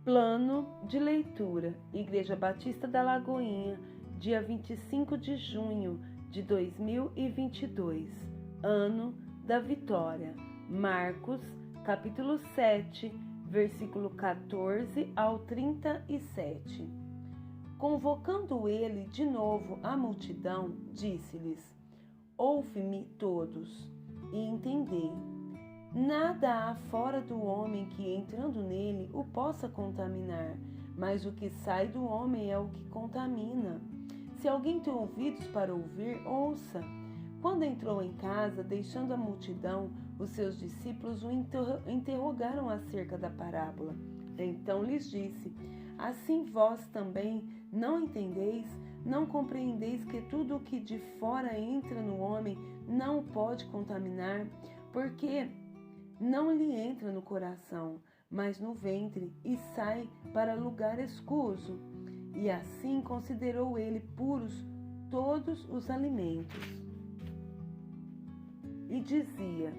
Plano de leitura: Igreja Batista da Lagoinha, dia 25 de junho de 2022, ano da vitória. Marcos, capítulo 7, versículo 14 ao 37. Convocando ele de novo a multidão, disse-lhes: Ouve-me todos e entendei. Nada há fora do homem que, entrando nele, o possa contaminar, mas o que sai do homem é o que contamina. Se alguém tem ouvidos para ouvir, ouça. Quando entrou em casa, deixando a multidão, os seus discípulos o interrogaram acerca da parábola. Então lhes disse: Assim vós também não entendeis? Não compreendeis que tudo o que de fora entra no homem não o pode contaminar? Porque não lhe entra no coração, mas no ventre, e sai para lugar escuso. E assim considerou ele puros todos os alimentos. E dizia: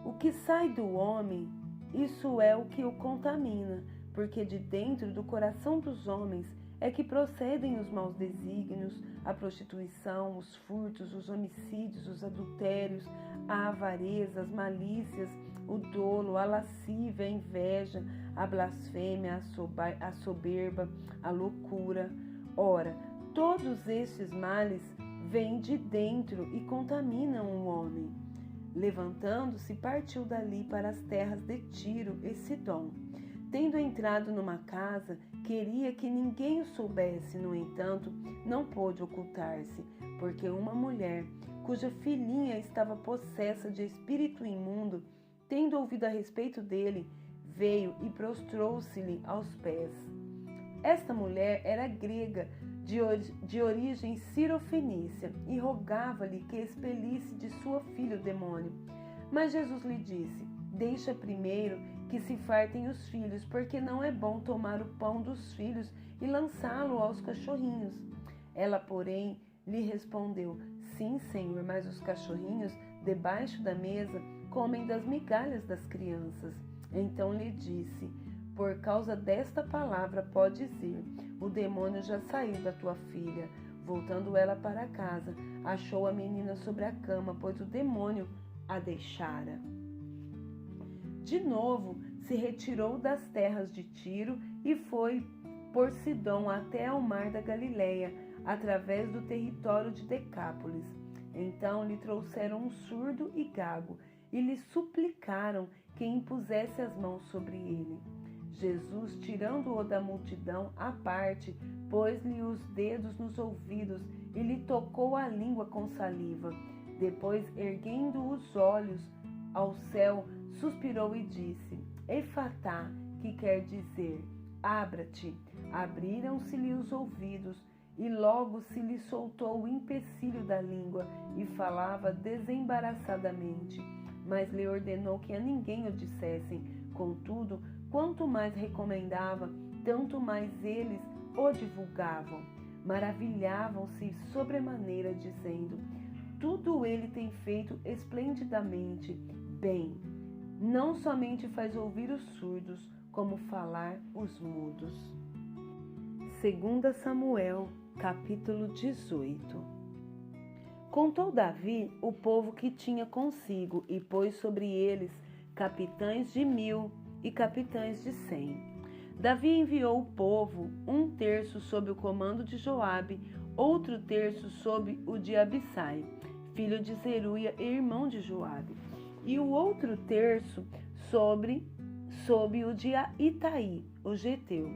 O que sai do homem, isso é o que o contamina, porque de dentro do coração dos homens é que procedem os maus desígnios, a prostituição, os furtos, os homicídios, os adultérios, a avareza, as malícias, o dolo, a lascívia, a inveja, a blasfêmia, a soberba, a loucura. Ora, todos estes males vêm de dentro e contaminam o homem. Levantando-se, partiu dali para as terras de Tiro e Sidom. Tendo entrado numa casa, queria que ninguém o soubesse, no entanto, não pôde ocultar-se, porque uma mulher, cuja filhinha estava possessa de espírito imundo, tendo ouvido a respeito dele, veio e prostrou-se-lhe aos pés. Esta mulher era grega, de origem cirofenícia, e rogava-lhe que expelisse de sua filha o demônio. Mas Jesus lhe disse: Deixa primeiro que se fartem os filhos, porque não é bom tomar o pão dos filhos e lançá-lo aos cachorrinhos. Ela, porém, lhe respondeu: Sim, Senhor, mas os cachorrinhos, debaixo da mesa, comem das migalhas das crianças. Então lhe disse: Por causa desta palavra podes ir, o demônio já saiu da tua filha. Voltando ela para casa, achou a menina sobre a cama, pois o demônio a deixara. De novo, se retirou das terras de Tiro e foi por Sidom até ao mar da Galileia, através do território de Decápolis. Então lhe trouxeram um surdo e gago, e lhe suplicaram que impusesse as mãos sobre ele. Jesus, tirando-o da multidão à parte, pôs-lhe os dedos nos ouvidos e lhe tocou a língua com saliva. Depois, erguendo os olhos ao céu, suspirou e disse: Efatá, que quer dizer, abra-te. Abriram-se-lhe os ouvidos, e logo se lhe soltou o empecilho da língua, e falava desembaraçadamente. Mas lhe ordenou que a ninguém o dissessem. Contudo, quanto mais recomendava, tanto mais eles o divulgavam. Maravilhavam-se sobremaneira, dizendo: Tudo ele tem feito esplendidamente bem. Não somente faz ouvir os surdos, como falar os mudos. 2 Samuel, capítulo 18. Contou Davi o povo que tinha consigo e pôs sobre eles capitães de 1000 e capitães de 100. Davi enviou o povo, um terço sob o comando de Joabe, outro terço sob o de Abissai, filho de Zeruia e irmão de Joabe, e o outro terço sob o de Itaí, o geteu.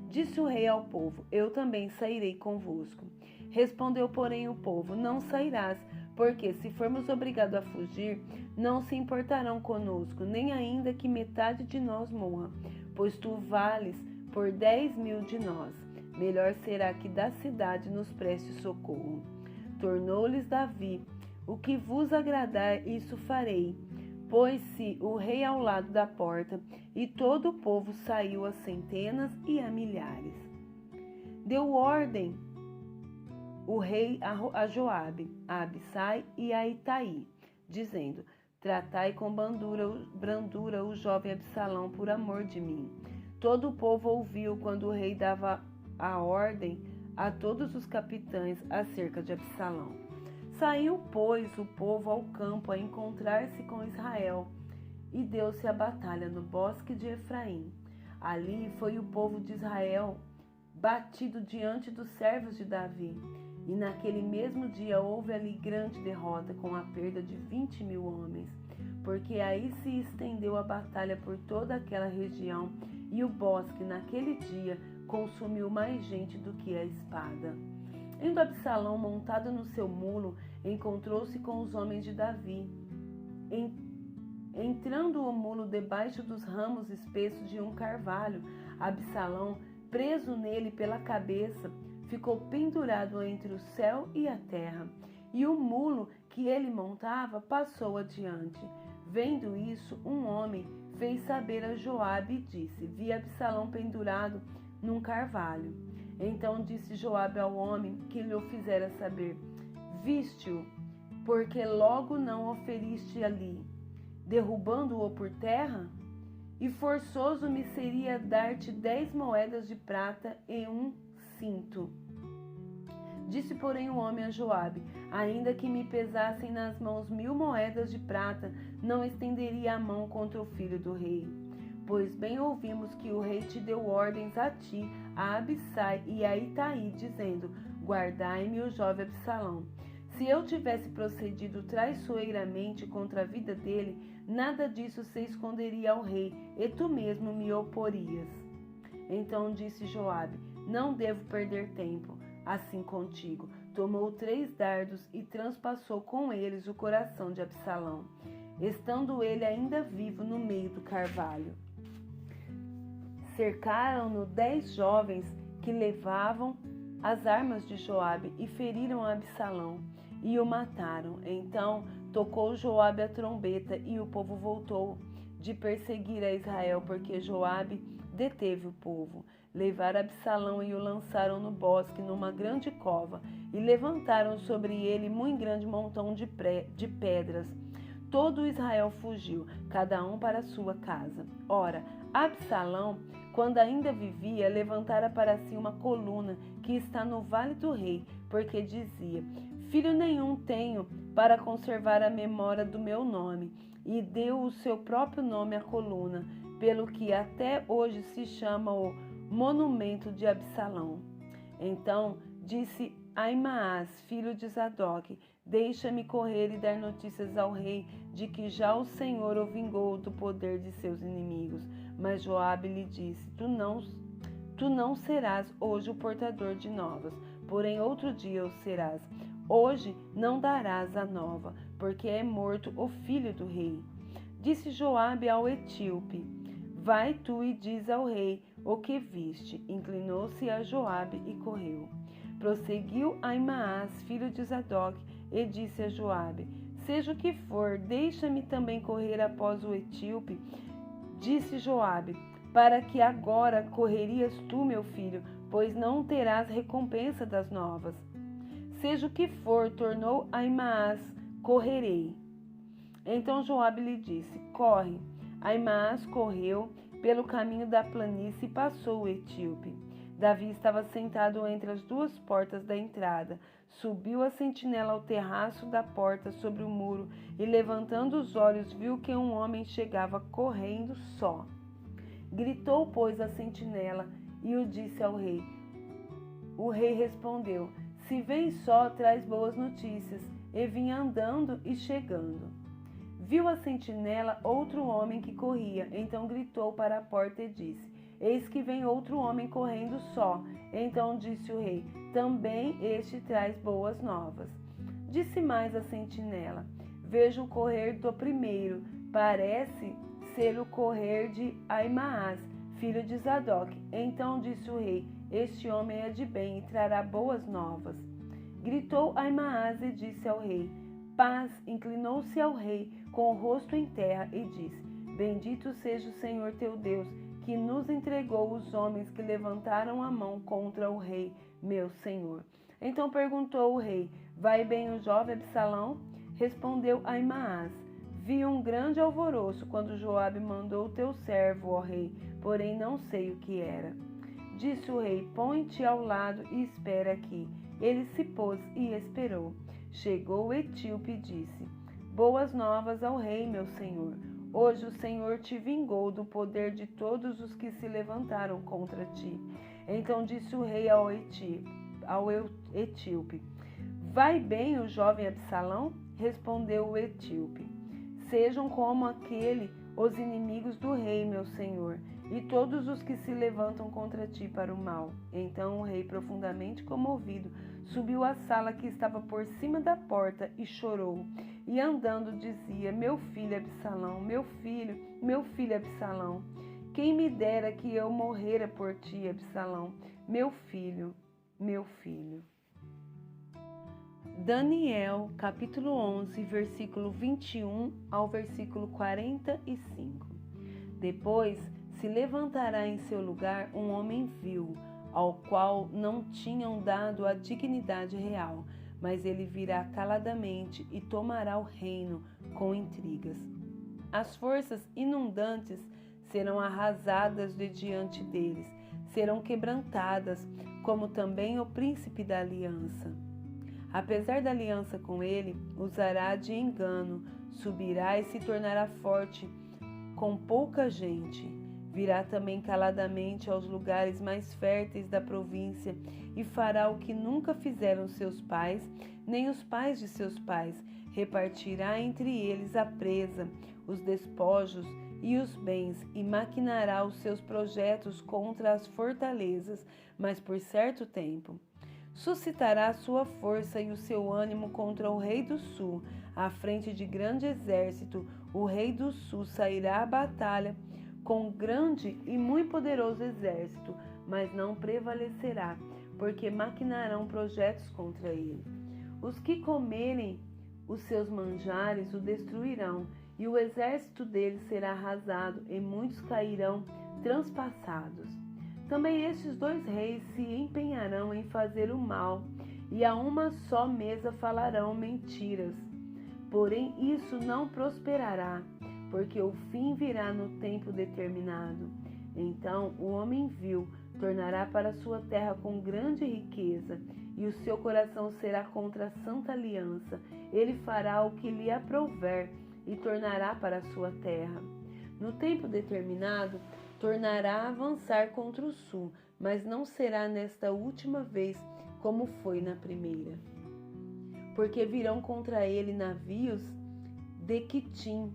Disse o rei ao povo: Eu também sairei convosco. Respondeu, porém, o povo: Não sairás, porque se formos obrigados a fugir, não se importarão conosco, nem ainda que metade de nós morra, pois tu vales por 10.000 de nós. Melhor será que da cidade nos preste socorro. Tornou-lhes Davi: O que vos agradar, isso farei. Pôs-se o rei ao lado da porta, e todo o povo saiu a centenas e a milhares. Deu ordem o rei a Joabe, a Abissai e a Itaí, dizendo: Tratai com brandura o jovem Absalão por amor de mim. Todo o povo ouviu quando o rei dava a ordem a todos os capitães acerca de Absalão. Saiu, pois, o povo ao campo a encontrar-se com Israel, e deu-se a batalha no bosque de Efraim. Ali foi o povo de Israel batido diante dos servos de Davi. E naquele mesmo dia houve ali grande derrota, com a perda de 20.000 homens, porque aí se estendeu a batalha por toda aquela região, e o bosque naquele dia consumiu mais gente do que a espada. Indo Absalão montado no seu mulo, encontrou-se com os homens de Davi. Entrando o mulo debaixo dos ramos espessos de um carvalho, Absalão, preso nele pela cabeça, ficou pendurado entre o céu e a terra, e o mulo que ele montava passou adiante. Vendo isso, um homem fez saber a Joabe e disse: Vi Absalão pendurado num carvalho. Então disse Joabe ao homem que lhe o fizera saber: Viste-o, porque logo não o feriste ali, derrubando-o por terra? E forçoso me seria dar-te 10 moedas de prata e um cinto. Disse, porém, o homem a Joabe: ainda que me pesassem nas mãos 1.000 moedas de prata, não estenderia a mão contra o filho do rei. Pois bem ouvimos que o rei te deu ordens a ti, a Abissai e a Itaí, dizendo: guardai-me o jovem Absalão. Se eu tivesse procedido traiçoeiramente contra a vida dele, nada disso se esconderia ao rei, e tu mesmo me oporias. Então disse Joabe: não devo perder tempo assim contigo. Tomou 3 dardos e transpassou com eles o coração de Absalão, estando ele ainda vivo no meio do carvalho. Cercaram-no 10 jovens que levavam as armas de Joabe e feriram Absalão e o mataram. Então tocou Joabe a trombeta e o povo voltou de perseguir a Israel, porque Joabe deteve o povo. Levaram Absalão e o lançaram no bosque, numa grande cova, e levantaram sobre ele muito grande montão de pedras. Todo Israel fugiu, cada um para sua casa. Ora, Absalão, quando ainda vivia, levantara para si uma coluna que está no vale do rei, porque dizia: filho nenhum tenho para conservar a memória do meu nome, e deu o seu próprio nome à coluna, pelo que até hoje se chama o monumento de Absalão. Então disse Aimaas, filho de Zadok: deixa-me correr e dar notícias ao rei de que já o Senhor o vingou do poder de seus inimigos. Mas Joabe lhe disse: tu não serás hoje o portador de novas, porém outro dia o serás. Hoje não darás a nova, porque é morto o filho do rei. Disse Joabe ao etíope: vai tu e diz ao rei o que viste. Inclinou-se a Joabe e correu. Prosseguiu Aimaas, filho de Zadok, e disse a Joabe: seja o que for, deixa-me também correr após o etíope. Disse Joabe: para que agora correrias tu, meu filho, pois não terás recompensa das novas. Seja o que for, tornou Aimaas: correrei. Então Joabe lhe disse: corre. Aimaas correu pelo caminho da planície e passou o etíope. Davi estava sentado entre as 2 portas da entrada. Subiu a sentinela ao terraço da porta sobre o muro e, levantando os olhos, viu que um homem chegava correndo só. Gritou, pois, a sentinela e o disse ao rei. O rei respondeu: se vens só, traz boas notícias. E vinha andando e chegando. Viu a sentinela outro homem que corria, então gritou para a porta e disse: eis que vem outro homem correndo só. Então disse o rei: também este traz boas novas. Disse mais a sentinela: vejo o correr do primeiro, parece ser o correr de Aimaas, filho de Zadok. Então disse o rei: este homem é de bem e trará boas novas. Gritou Aimaas e disse ao rei: paz. Inclinou-se ao rei com o rosto em terra e disse: bendito seja o Senhor teu Deus, que nos entregou os homens que levantaram a mão contra o rei, meu senhor. Então perguntou o rei: vai bem o jovem Absalão? Respondeu Aimaas: vi um grande alvoroço quando Joabe mandou o teu servo, ó rei, porém não sei o que era. Disse o rei: põe-te ao lado e espera aqui. Ele se pôs e esperou. Chegou o etíope e disse: boas novas ao rei, meu senhor. Hoje o Senhor te vingou do poder de todos os que se levantaram contra ti. Então disse o rei ao etíope: vai bem o jovem Absalão? Respondeu o etíope: sejam como aquele os inimigos do rei, meu senhor, e todos os que se levantam contra ti para o mal. Então o rei, profundamente comovido, subiu à sala que estava por cima da porta e chorou. E andando dizia: meu filho Absalão, meu filho Absalão, quem me dera que eu morrera por ti, Absalão, meu filho, meu filho. Daniel, capítulo 11, versículo 21 ao versículo 45. Depois se levantará em seu lugar um homem vil, ao qual não tinham dado a dignidade real, mas ele virá caladamente e tomará o reino com intrigas. As forças inundantes serão arrasadas de diante deles, serão quebrantadas, como também o príncipe da aliança. Apesar da aliança com ele, usará de engano, subirá e se tornará forte com pouca gente. Virá também caladamente aos lugares mais férteis da província e fará o que nunca fizeram seus pais, nem os pais de seus pais. Repartirá entre eles a presa, os despojos e os bens, e maquinará os seus projetos contra as fortalezas, mas por certo tempo. Suscitará sua força e o seu ânimo contra o rei do sul. À frente de grande exército, o rei do sul sairá à batalha com grande e muito poderoso exército, mas não prevalecerá, porque maquinarão projetos contra ele. Os que comerem os seus manjares o destruirão, e o exército dele será arrasado, e muitos cairão transpassados. Também estes dois reis se empenharão em fazer o mal, e a uma só mesa falarão mentiras. Porém isso não prosperará, porque o fim virá no tempo determinado. Então o homem vil tornará para sua terra com grande riqueza, e o seu coração será contra a santa aliança. Ele fará o que lhe aprouver, e tornará para a sua terra. No tempo determinado, tornará a avançar contra o sul, mas não será nesta última vez como foi na primeira. Porque virão contra ele navios de Quitim,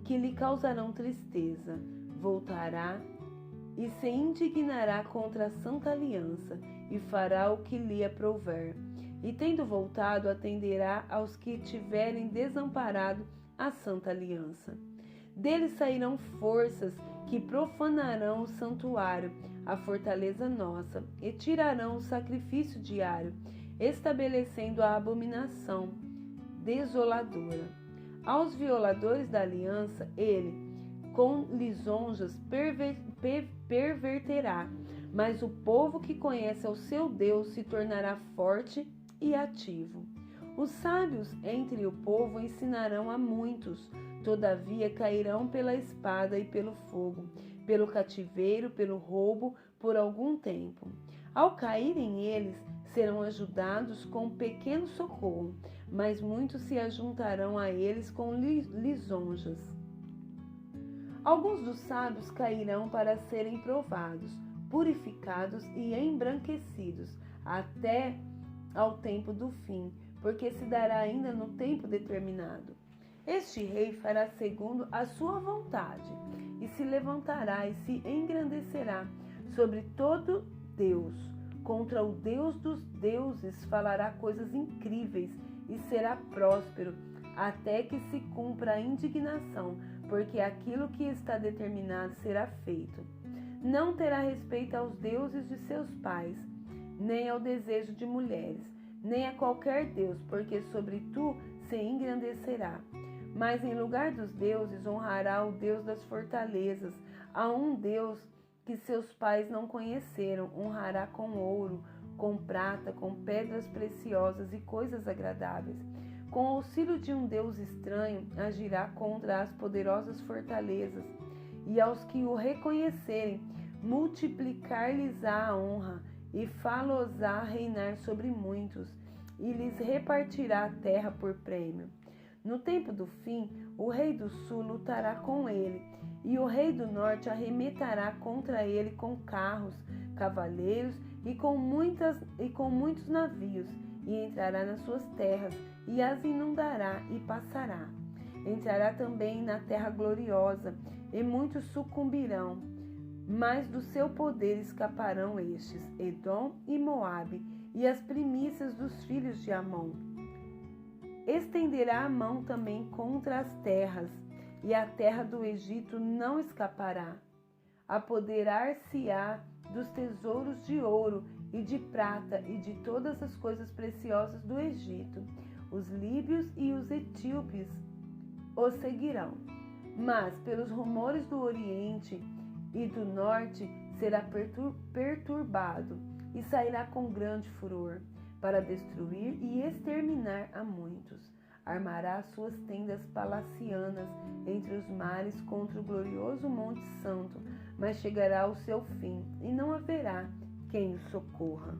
que lhe causarão tristeza. Voltará e se indignará contra a santa aliança, e fará o que lhe aprouver. E tendo voltado, atenderá aos que tiverem desamparado a santa aliança. Dele sairão forças que profanarão o santuário, a fortaleza nossa, e tirarão o sacrifício diário, estabelecendo a abominação desoladora. Aos violadores da aliança, ele, com lisonjas, perverterá, mas o povo que conhece ao seu Deus se tornará forte e ativo. Os sábios entre o povo ensinarão a muitos, todavia cairão pela espada e pelo fogo, pelo cativeiro, pelo roubo, por algum tempo. Ao caírem eles, serão ajudados com pequeno socorro, mas muitos se ajuntarão a eles com lisonjas. Alguns dos sábios cairão para serem provados, purificados e embranquecidos, até ao tempo do fim, porque se dará ainda no tempo determinado. Este rei fará segundo a sua vontade, e se levantará e se engrandecerá sobre todo Deus. Contra o Deus dos deuses falará coisas incríveis, e será próspero, até que se cumpra a indignação, porque aquilo que está determinado será feito. Não terá respeito aos deuses de seus pais, nem ao desejo de mulheres, nem a qualquer deus, porque sobre tu se engrandecerá. Mas em lugar dos deuses honrará o Deus das fortalezas, a um Deus que seus pais não conheceram, honrará com ouro, com prata, com pedras preciosas e coisas agradáveis. Com o auxílio de um Deus estranho, agirá contra as poderosas fortalezas e aos que o reconhecerem, multiplicar-lhes-á a honra, e fá-los-á reinar sobre muitos, e lhes repartirá a terra por prêmio. No tempo do fim, o rei do sul lutará com ele, e o rei do norte arremeterá contra ele com carros, cavaleiros e com muitos navios, e entrará nas suas terras, e as inundará e passará. Entrará também na terra gloriosa, e muitos sucumbirão, mas do seu poder escaparão estes, Edom e Moabe, e as primícias dos filhos de Amon. Estenderá a mão também contra as terras, e a terra do Egito não escapará. Apoderar-se-á dos tesouros de ouro e de prata e de todas as coisas preciosas do Egito. Os líbios e os etíopes o seguirão. Mas pelos rumores do Oriente e do Norte será perturbado e sairá com grande furor para destruir e exterminar a muitos. Armará suas tendas palacianas entre os mares contra o glorioso Monte Santo, mas chegará ao seu fim e não haverá quem o socorra.